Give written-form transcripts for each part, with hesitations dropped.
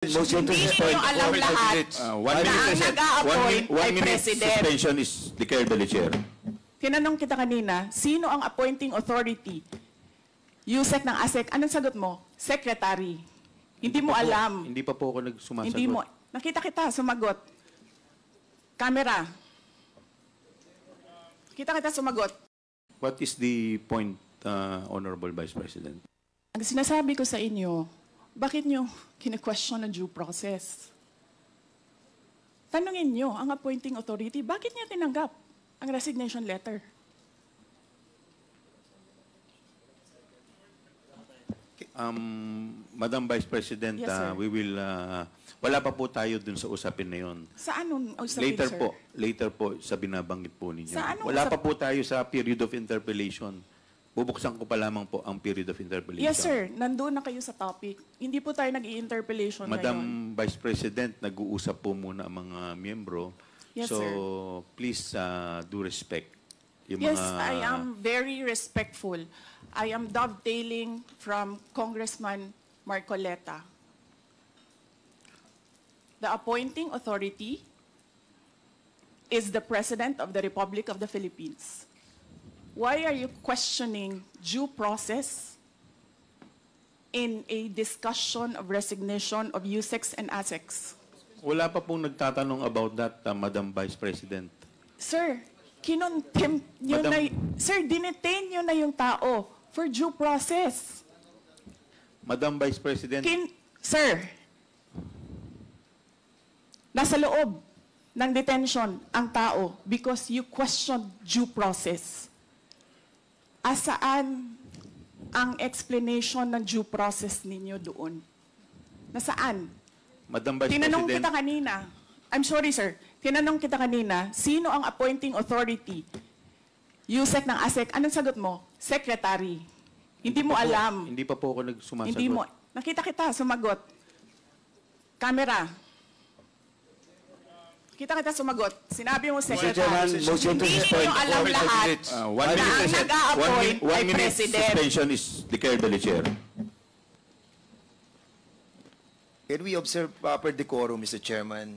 Motion to Hindi suspend. ninyo alam lahat One na minute, ang nag-a-appoint one ay minute President. suspension is declared by the chair. Tinanong kita kanina, sino ang appointing authority? USEC ng ASEC. Anong sagot mo? Secretary. Hindi mo alam. Hindi pa po ako nagsumasagot. Hindi mo. Nakita kita, sumagot. Camera. Kita kita sumagot. What is the point, Honorable Vice President? Ang sinasabi ko sa inyo, bakit nyo kine-question ang due process? Tanungin nyo, ang appointing authority, bakit niya tinanggap ang resignation letter? Madam Vice President, Yes, sir. we will, wala pa po tayo dun sa usapin na yun. Sa anong usapin, sir? Later po sa binabanggit po ninyo. Sa anong Wala pa po tayo sa period of interpellation. Bubuksan ko pa lamang po ang period of interpellation. Yes, sir. Nandun na kayo sa topic. Hindi po tayo nag-i-interpellation Madam ngayon. Vice President, nag-uusap po muna ang mga miyembro. Yes, so, sir. please do respect. Yung Yes, mga, I am very respectful. I am dovetailing from Congressman Marcoleta. The appointing authority is the President of the Republic of the Philippines. Why are you questioning due process in a discussion of resignation of USECs and ASECs? Wala pa pong nagtatanong about that, Madam Vice President. Sir, kinontempt nyo Madam- sir, dinetain nyo na yung tao for due process. Madam Vice President, Sir, nasa loob ng detention ang tao because you questioned due process. Asaan ang explanation ng due process ninyo doon? Nasaan? Madam Vice Tinanong President, kita kanina. I'm sorry, sir. Tinanong kita kanina, sino ang appointing authority? USEC ng ASEC. Anong sagot mo? Secretary. Hindi mo alam. Hindi pa po ako nagsumasagot. Hindi mo. Nakita kita, sumagot. Camera. Kita kita sumagot. Sinabi mo, Chairman, Secretary. motion to Hindi suspend. ninyo alam lahat One na minute, ang nag-a-appoint ay one minute President. suspension is declared by the chair. Can we observe proper decorum, Mr. Chairman?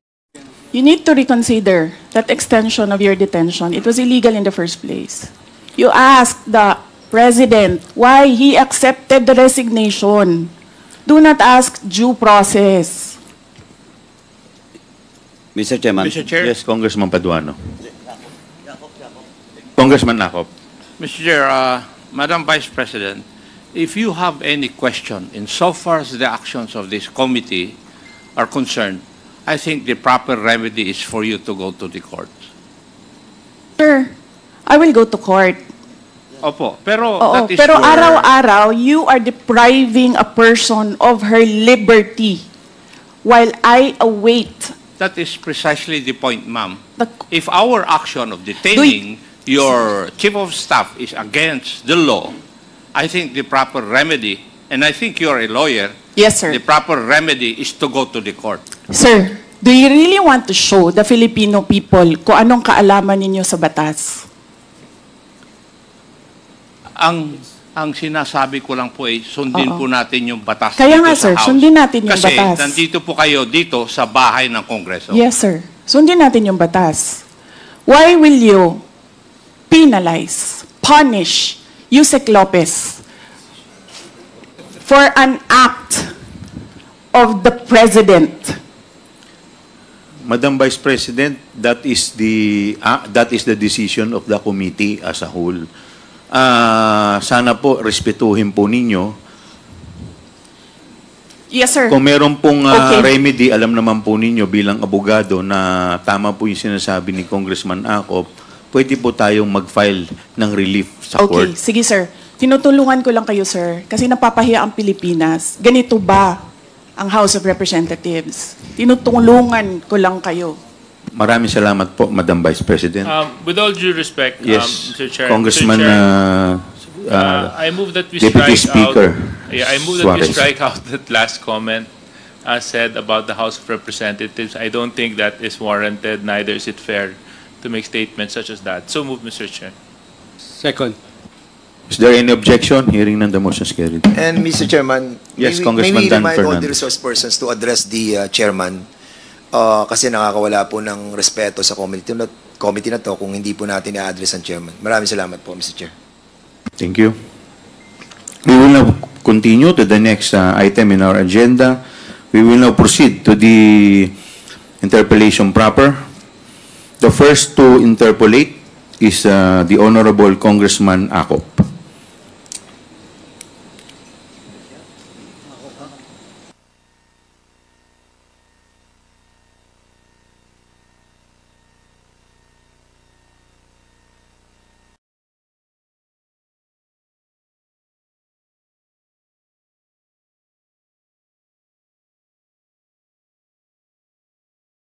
You need to reconsider that extension of your detention. It was illegal in the first place. You asked the President why he accepted the resignation. Do not ask due process. Mr. Chairman. Mr. Chair. Yes, Congressman Paduano. Congressman Nakop. Mr. Chair, Madam Vice President, if you have any question insofar as the actions of this committee are concerned, I think the proper remedy is for you to go to the court. Sir, I will go to court. Opo, pero Oo, that is pero your... araw-araw, you are depriving a person of her liberty while I await That is precisely the point, ma'am. the... If our action of detaining your chief of staff is against the law, I think the proper remedy, and I think you're a lawyer, Yes, sir. the proper remedy is to go to the court. Sir, do you really want to show the Filipino people kung anong kaalaman ninyo sa batas? Ang sinasabi ko lang po ay sundin Oo. po natin yung batas Kaya dito nga, sa sir, House. sundin natin yung Kasi batas. nandito po kayo dito sa bahay ng Kongreso. Yes, sir. Sundin natin yung batas. Why will you penalize, punish Yusek Lopez for an act of the President? Madam Vice President, that is the decision of the committee as a whole. Sana po respetuhin po ninyo. Yes, sir. Kung meron pong Okay. remedy, alam naman po ninyo bilang abogado na tama po yung sinasabi ni Congressman Akop, pwede po tayong mag-file ng relief sa Okay, court. sige, sir. Tinutulungan ko lang kayo, sir, kasi napapahiya ang Pilipinas. Ganito ba ang House of Representatives? Tinutulungan ko lang kayo. Maraming salamat po, Madam Vice President. With all due respect, Yes, Mr. Chair, Congressman Mr. Chair, I move that we Deputy strike Speaker out. Yeah, I move that we Suarez. strike out that last comment said about the House of Representatives. I don't think that is warranted. Neither is it fair to make statements such as that. So move, Mr. Chair. Second. Is there any objection? Hearing none, the motion is carried. And Mr. Chairman, Yes, may Congressman we Dan remind all the Fernandez. resource persons to address the chairman kasi nakakawala po ng respeto sa committee na to kung hindi po natin i-address ang chairman. Maraming salamat po, Mr. Chair. Thank you. We will now continue to the next item in our agenda. We will now proceed to the interpellation proper. The first to interpolate is the Honorable Congressman Ako.